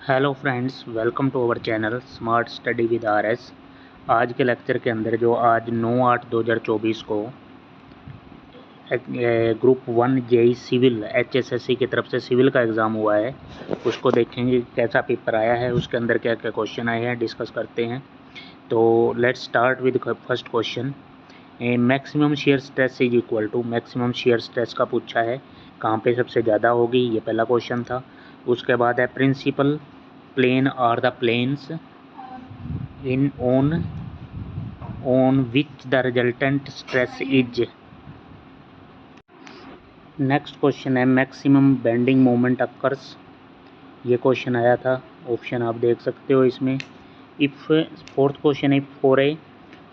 Hello friends, welcome to our channel smart study with RS. आज के lecture के अंदर जो आज 9/8/2024 को ग्रुप 1 जेई सिविल एचएसएससी की तरफ से सिविल का एग्ज़ाम हुआ है, उसको देखेंगे कैसा पेपर आया है, उसके अंदर क्या क्या क्वेश्चन आए हैं, डिस्कस करते हैं। तो let's start with first question. Maximum shear stress is equal to, maximum shear stress का पूछा है, कहाँ पे सबसे ज़्यादा होगी, ये पहला क्वेश्चन था। उसके बाद है principal plane are the planes in on which the resultant stress is। Next question है मैक्सिमम बेंडिंग मोमेंट अकर्स, ये क्वेश्चन आया था, ऑप्शन आप देख सकते हो इसमें। इफ़ फोर्थ क्वेश्चन है for a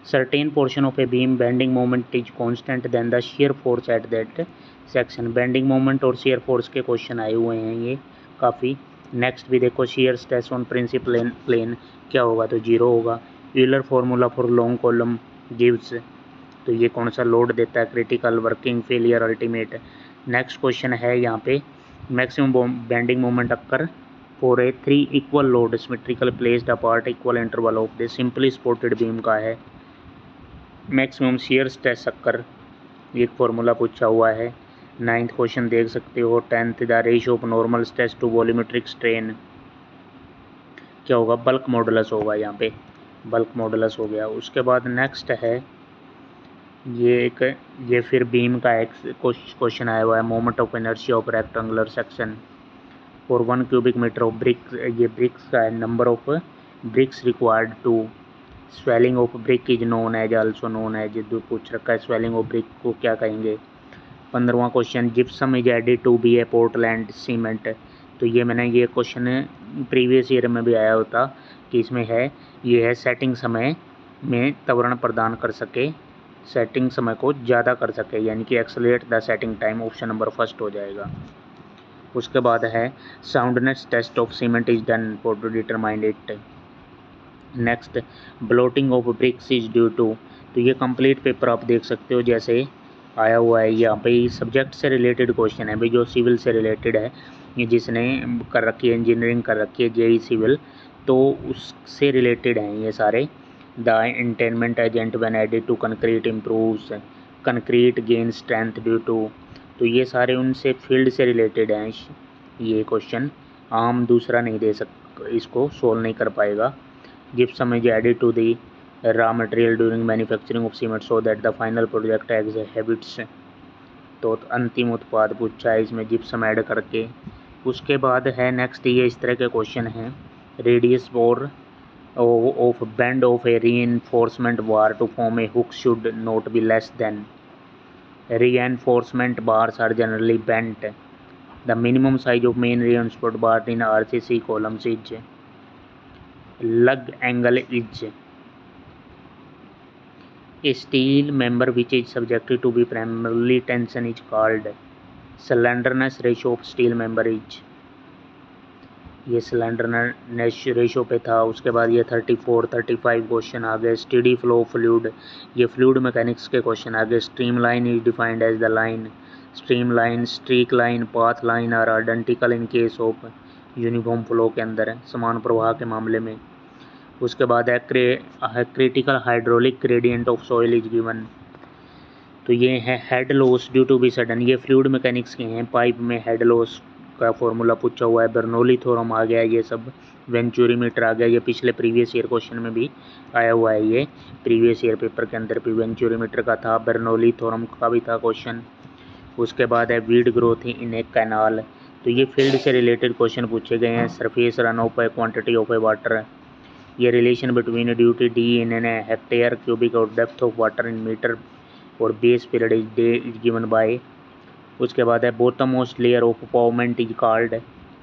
certain portion of a beam bending moment is constant then the shear force at that section. Bending moment और शेयर फोर्स के क्वेश्चन आए हुए हैं ये काफ़ी। नेक्स्ट भी देखो, shear stress on principal plane क्या होगा, तो 0 होगा। Euler formula for long column gives, तो ये कौन सा लोड देता है, critical, working, failure, ultimate. Next question है यहाँ पे maximum bending moment occur for a 3 equal load symmetrical placed apart equal interval of the simply supported beam का है। मैक्सिमम शेयर स्ट्रेस अक्कर, ये फार्मूला पूछा हुआ है। 9th क्वेश्चन देख सकते हो। 10th the ratio of normal stress to volumetric strain क्या होगा, बल्क मॉडुलस होगा, यहाँ पे बल्क मॉडुलस हो गया। उसके बाद नेक्स्ट है ये फिर बीम का एक क्वेश्चन आया हुआ है, moment of inertia of rectangular section for 1 cubic metre of bricks. ये ब्रिक्स का है, number of bricks required to swelling of brick is known as, also known as, जो पूछ रखा है स्वेलिंग ऑफ ब्रिक को क्या कहेंगे। 15वां question gypsum is added to be a Portland cement, तो ये मैंने ये क्वेश्चन प्रीवियस ईयर में भी आया होता कि इसमें है, ये है सेटिंग समय में त्वरण प्रदान कर सके, सेटिंग समय को ज़्यादा कर सके, यानी कि accelerate the setting time, option number first हो जाएगा। उसके बाद है soundness test of cement is done for to determine it. Next bloating of bricks is due to, तो ये कंप्लीट पेपर आप देख सकते हो जैसे आया हुआ है यहाँ पे। सब्जेक्ट से रिलेटेड क्वेश्चन है भाई, जो सिविल से रिलेटेड है, ये जिसने कर रखी है, इंजीनियरिंग कर रखी है जेई सिविल, तो उससे रिलेटेड हैं ये सारे। The entrainment agent when added to concrete improves concrete gain strength due to, तो ये सारे उनसे फील्ड से रिलेटेड हैं ये क्वेश्चन। आम दूसरा नहीं दे इसको सोल्व नहीं कर पाएगा। Gypsum is added to the raw material during manufacturing of cement so that the final product exhibits, तो अंतिम उत्पाद पूछा है इसमें जिप्सम ऐड करके। उसके बाद है नेक्स्ट, ये इस तरह के क्वेश्चन हैं, रेडियस और of bend of a reinforcement bar to form a hook should not be less than, reinforcement bars are generally bent, the minimum size of main reinforcement bar in RCC columns is, lug angle is, a steel member which is subjected to be primarily tension is called, slenderness ratio of steel member is, ये slenderness ratio पे था। उसके बाद ये 34 35 question आ गए। Steady flow fluid, ये fluid mechanics के क्वेश्चन आ गए। Stream line is defined as the line, stream line, streak line, path line are identical in case of uniform flow के अंदर, समान प्रवाह के मामले में। उसके बाद है critical hydraulic gradient of soil is given, तो ये है head loss due to be sudden, ये फ्लूइड मैकेनिक्स के हैं। पाइप में हेड लॉस का फॉर्मूला पूछा हुआ है, बर्नौली थ्योरम आ गया, ये सब वेंचुरी मीटर आ गया, ये पिछले प्रीवियस ईयर क्वेश्चन में भी आया हुआ है, ये प्रीवियस ईयर पेपर के अंदर भी वेंचुरी मीटर का था, बर्नौली थ्योरम का भी था क्वेश्चन। उसके बाद है weed growth in a canal, तो ये फील्ड से रिलेटेड क्वेश्चन पूछे गए हैं। Surface run off a quantity of a water, ये relation between duty D in an hectare cubic और depth of water in metre और base period is day is given by. उसके बाद है bottom most layer of pavement is called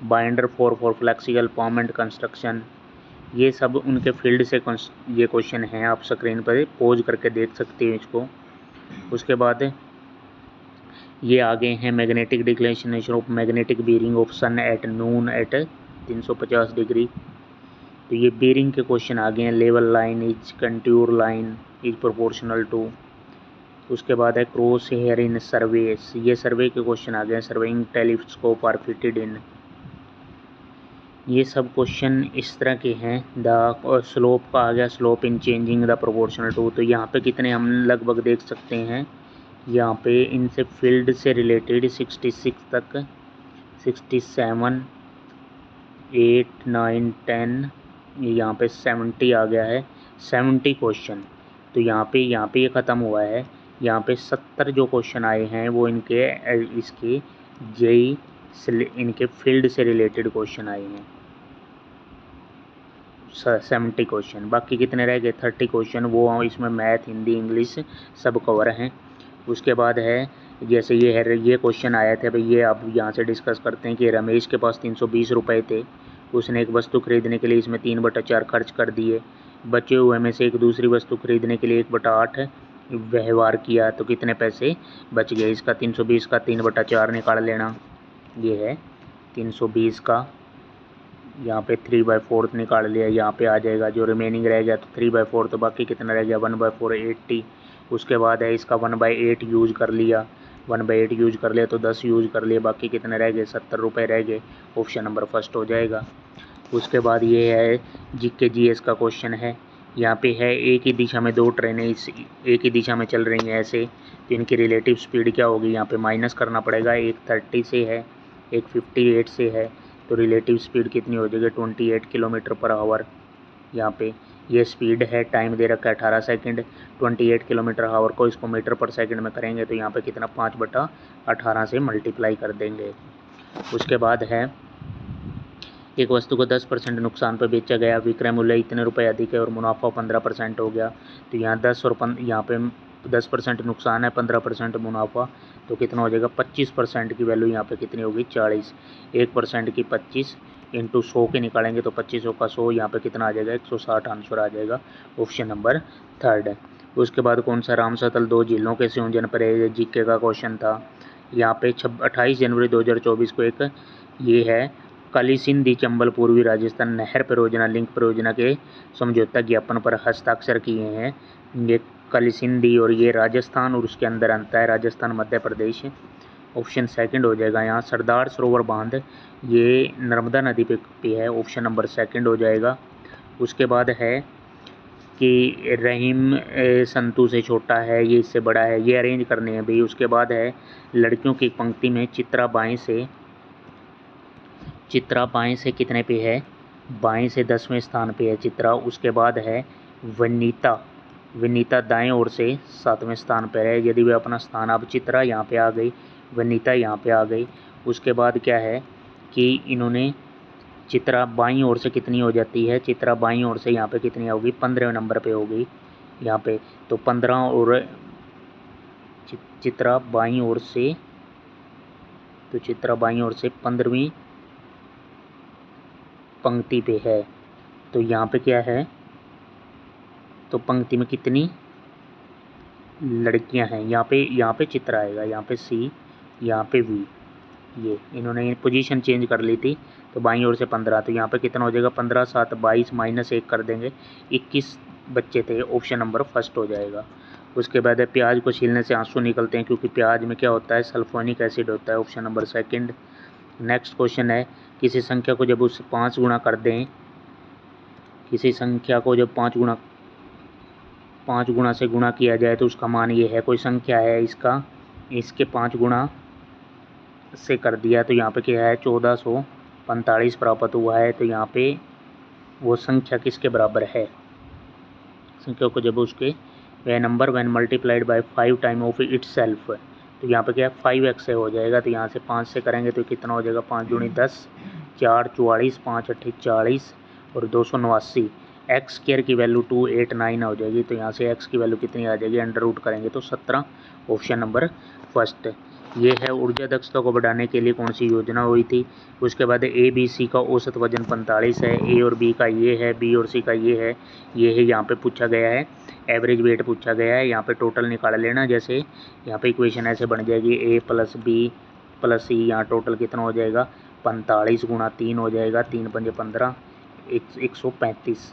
binder for flexible pavement construction, ये सब उनके field से ये क्वेश्चन हैं, आप स्क्रीन पर पॉज करके देख सकते हैं इसको। उसके बाद ये आगे हैं magnetic declination of magnetic bearing of sun at noon at 350 degree, तो ये बीरिंग के क्वेश्चन आ गए हैं। Level line is contour line is proportional to. उसके बाद है क्रॉस हेयर इन सर्वेस, ये सर्वे के क्वेश्चन आ गए हैं। Surveying telescope are fitted in, ये सब क्वेश्चन इस तरह के हैं। द स्लोप का आ गया, slope in changing the proportional to, तो यहाँ पे कितने हम लगभग देख सकते हैं। यहाँ पे इनसे फील्ड से रिलेटेड 66 तक, 67, 8, 9, 10, यहाँ पे 70 आ गया है, 70 क्वेश्चन। तो यहाँ पे ये ख़त्म हुआ है। यहाँ पे 70 जो क्वेश्चन आए हैं वो इसके जेई इनके फील्ड से रिलेटेड क्वेश्चन आए हैं, 70 क्वेश्चन। बाकी कितने रह गए 30 क्वेश्चन, वो इसमें मैथ, हिंदी, इंग्लिश सब कवर हैं। उसके बाद है जैसे ये क्वेश्चन आया था भाई, ये आप यहाँ से डिस्कस करते हैं कि रमेश के पास 320 रुपये थे, उसने एक वस्तु खरीदने के लिए इसमें 3/4 खर्च कर दिए, बचे हुए में से एक दूसरी वस्तु खरीदने के लिए 1/8 व्यवहार किया, तो कितने पैसे बच गए। इसका 320 का 3/4 निकाल लेना, ये है 320 का, यहाँ पे 3/4 निकाल लिया, यहाँ पे आ जाएगा। जो रिमेनिंग रह गया तो 3/4, तो बाकी कितना रह गया 1/4, 80। उसके बाद है इसका 1/8 यूज कर लिया, 1/8 यूज कर लिया तो 10 यूज कर लिए, बाकी कितने रह गए 70 रुपये रह गए। ऑप्शन नंबर फर्स्ट हो जाएगा। उसके बाद ये है जीके जीएस का क्वेश्चन है। यहाँ पे है एक ही दिशा में दो ट्रेनें एक ही दिशा में चल रही हैं ऐसे, तो इनकी रिलेटिव स्पीड क्या होगी। यहाँ पे माइनस करना पड़ेगा, एक 30 से है, एक 58 से है, तो रिलेटिव स्पीड कितनी हो जाएगी 28 किलोमीटर पर आवर। यहाँ पे ये स्पीड है, टाइम दे रखा है 18 सेकंड, 28 किलोमीटर आवर को इसको मीटर पर सेकंड में करेंगे तो यहाँ पे कितना 5/18 से मल्टीप्लाई कर देंगे। उसके बाद है एक वस्तु को 10% नुकसान पर बेचा गया, विक्रय मूल्य इतने रुपए अधिक है और मुनाफा 15% हो गया। तो यहाँ 10 और यहाँ पे 10% नुकसान है, 15% मुनाफा, तो कितना हो जाएगा 25% की वैल्यू यहाँ पे कितनी होगी 40। 1% की 25 इंटू 100 के निकालेंगे तो 2500 का 100, यहाँ पे कितना आ जाएगा 160 आंसर आ जाएगा। Option number third. उसके बाद कौन सा राम सतल 2 झीलों के संयोजन पर है, जीके का क्वेश्चन था। यहाँ पे 28 जनवरी 2024 को एक ये है कालीसिंधी चंबल पूर्वी राजस्थान नहर परियोजना लिंक परियोजना के समझौता ज्ञापन पर हस्ताक्षर किए हैं। ये कालीसिंधी और ये राजस्थान और उसके अंदर आता है राजस्थान मध्य प्रदेश। ऑप्शन सेकंड हो जाएगा यहाँ। सरदार सरोवर बांध ये नर्मदा नदी पे है, ऑप्शन नंबर सेकंड हो जाएगा। उसके बाद है कि रहीम संतू से छोटा है, ये इससे बड़ा है, ये अरेंज करने हैं भाई। उसके बाद है लड़कियों की पंक्ति में चित्रा बाएं से कितने पे है, बाएं से 10वें स्थान पे है चित्रा। उसके बाद है वनीता दाएं ओर से 7वें स्थान पर है। यदि वे अपना स्थान, अब चित्रा यहाँ पे आ गई, वनीता यहाँ पे आ गई। उसके बाद क्या है कि इन्होंने चित्रा बाईं ओर से कितनी हो जाती है, चित्रा बाईं ओर से यहाँ पे कितनी होगी 15वें नंबर पे होगी यहाँ पे, तो 15 और चित्रा बाईं ओर से, तो चित्रा बाईं ओर से 15वीं पंक्ति पे है। तो यहाँ पे क्या है, तो पंक्ति में कितनी लड़कियां हैं, यहाँ पे चित्रा आएगा, यहाँ पे सी, यहाँ पे वी। ये इन्होंने पोजीशन चेंज कर ली थी, तो बाईं ओर से 15, तो यहाँ पे कितना हो जाएगा 15 7 22 -1 कर देंगे, 21 बच्चे थे। ऑप्शन नंबर फर्स्ट हो जाएगा। उसके बाद है प्याज को छीलने से आंसू निकलते हैं क्योंकि प्याज में क्या होता है सल्फोनिक एसिड होता है, option number second. Next question है किसी संख्या को जब उससे 5 गुणा कर दें, किसी संख्या को जब 5 गुणा से गुणा किया जाए तो उसका मान ये है। कोई संख्या है इसके 5 गुणा से कर दिया तो यहाँ पे क्या है 1445 प्राप्त हुआ है। तो यहाँ पे वो संख्या किसके बराबर है, संख्या को जब उसके वह number when multiplied by 5 time of itself, तो यहाँ पे क्या है 5x से हो जाएगा। तो यहाँ से 5 से करेंगे तो कितना हो जाएगा 5 दूनी 10, 4 44, 5 8 40 और 289। एक्स स्क्वायर की वैल्यू 289 हो जाएगी। तो यहाँ से x की वैल्यू कितनी आ जाएगी, अंडर रूट करेंगे तो 17। Option number first. ये है ऊर्जा दक्षता को बढ़ाने के लिए कौन सी योजना हुई थी। उसके बाद ए बी सी का औसत वजन 45 है, ए और बी का ये है, बी और सी का ये है यहाँ पे पूछा गया है। एवरेज वेट पूछा गया है, यहाँ पे टोटल निकाल लेना। जैसे यहाँ पे इक्वेशन ऐसे बन जाएगी ए प्लस बी प्लस सी, यहाँ टोटल कितना हो जाएगा 45 गुणा 3 हो जाएगा, 3 पंजे 15, 135।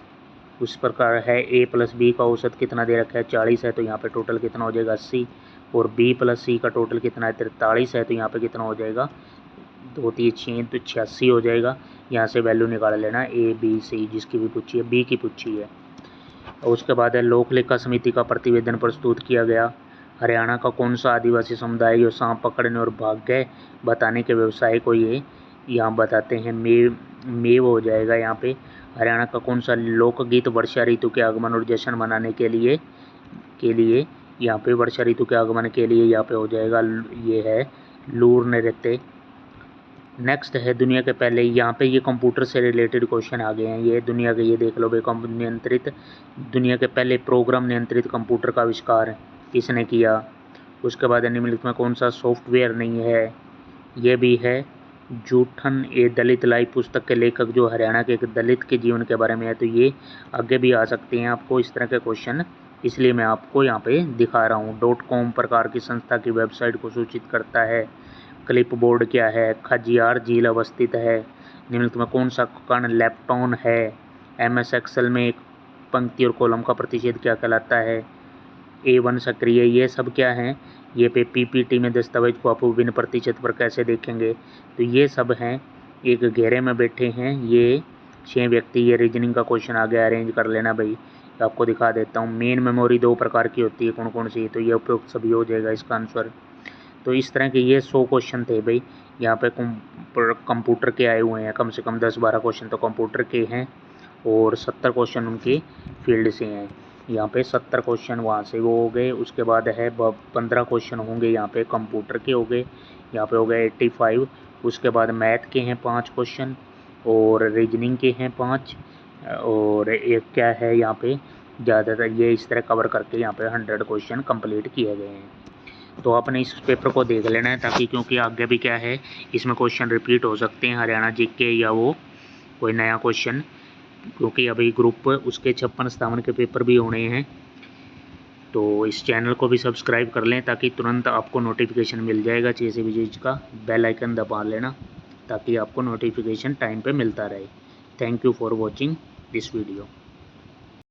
उस प्रकार है ए प्लस बी का औसत कितना दे रखा है 40 है, तो यहाँ पे टोटल कितना हो जाएगा 80। और बी प्लस सी का टोटल कितना है 43 है, तो यहाँ पे कितना हो जाएगा 2 3 6 तो 86 हो जाएगा। यहाँ से वैल्यू निकाल लेना A B C जिसकी भी पूछी है, B की पूछी है। उसके बाद है लोक लेखा समिति का प्रतिवेदन प्रस्तुत किया गया। हरियाणा का कौन सा आदिवासी समुदाय जो सांप पकड़ने और भाग्य बताने के व्यवसाय को ये यहाँ बताते हैं, मेव हो जाएगा यहाँ पे। हरियाणा का कौन सा लोकगीत वर्षा ऋतु के आगमन और जश्न मनाने के लिए यहाँ पे वर्षा ऋतु के आगमन के लिए यहाँ पे हो जाएगा, ये है लूर नृत्य। नेक्स्ट है दुनिया के पहले, यहाँ पे ये कंप्यूटर से रिलेटेड क्वेश्चन आ गए हैं। ये दुनिया के, ये देख लो भाई, दुनिया के पहले प्रोग्राम नियंत्रित कंप्यूटर का आविष्कार किसने किया। उसके बाद निम्नलिखित में कौन सा सॉफ्टवेयर नहीं है, ये भी है जूठन ए दलित लाइव पुस्तक के लेखक जो हरियाणा के एक दलित के जीवन के बारे में है। तो ये आगे भी आ सकते हैं आपको इस तरह के क्वेश्चन, इसलिए मैं आपको यहाँ पे दिखा रहा हूँ। .com प्रकार की संस्था की वेबसाइट को सूचित करता है। क्लिपबोर्ड क्या है, खजियार झील अवस्थित है। निम्नलिखित में कौन सा कण लेप्टॉन है। MS एक्सेल में एक पंक्ति और कॉलम का प्रतिशत क्या कहलाता है। A1 सक्रिय, ये सब क्या है, ये पे PPT में दस्तावेज को आप विभिन्न प्रतिशत पर कैसे देखेंगे। तो ये सब हैं, एक घेरे में बैठे हैं ये 6 व्यक्ति। ये रीजनिंग का क्वेश्चन आ गया, अरेंज कर लेना भाई, आपको दिखा देता हूँ। मेन मेमोरी 2 प्रकार की होती है, कौन कौन सी, तो ये उपयुक्त सभी हो जाएगा इसका आंसर। तो इस तरह के ये 100 क्वेश्चन थे भाई। यहाँ पे कंप्यूटर के आए हुए हैं, कम से कम 10-12 क्वेश्चन तो कंप्यूटर के हैं और 70 क्वेश्चन उनकी फील्ड से हैं। यहाँ पे 70 क्वेश्चन वहाँ से वो हो गए। उसके बाद है 15 क्वेश्चन होंगे यहाँ पे कंप्यूटर के हो गए, यहाँ पे हो गए 85। उसके बाद मैथ के हैं 5 क्वेश्चन और रीजनिंग के हैं 5 और एक क्या है यहाँ पे ज़्यादातर, ये इस तरह कवर करके यहाँ पे 100 क्वेश्चन कंप्लीट किए गए हैं। तो आपने इस पेपर को देख लेना है ताकि, क्योंकि आगे भी क्या है इसमें क्वेश्चन रिपीट हो सकते हैं, हरियाणा जीके या वो कोई नया क्वेश्चन, क्योंकि अभी ग्रुप उसके 56-57 के पेपर भी होने हैं। तो इस चैनल को भी सब्सक्राइब कर लें ताकि तुरंत आपको नोटिफिकेशन मिल जाएगा जैसे भी चीज़ का। बेल आइकन दबा लेना ताकि आपको नोटिफिकेशन टाइम पे मिलता रहे। Thank you for watching this video.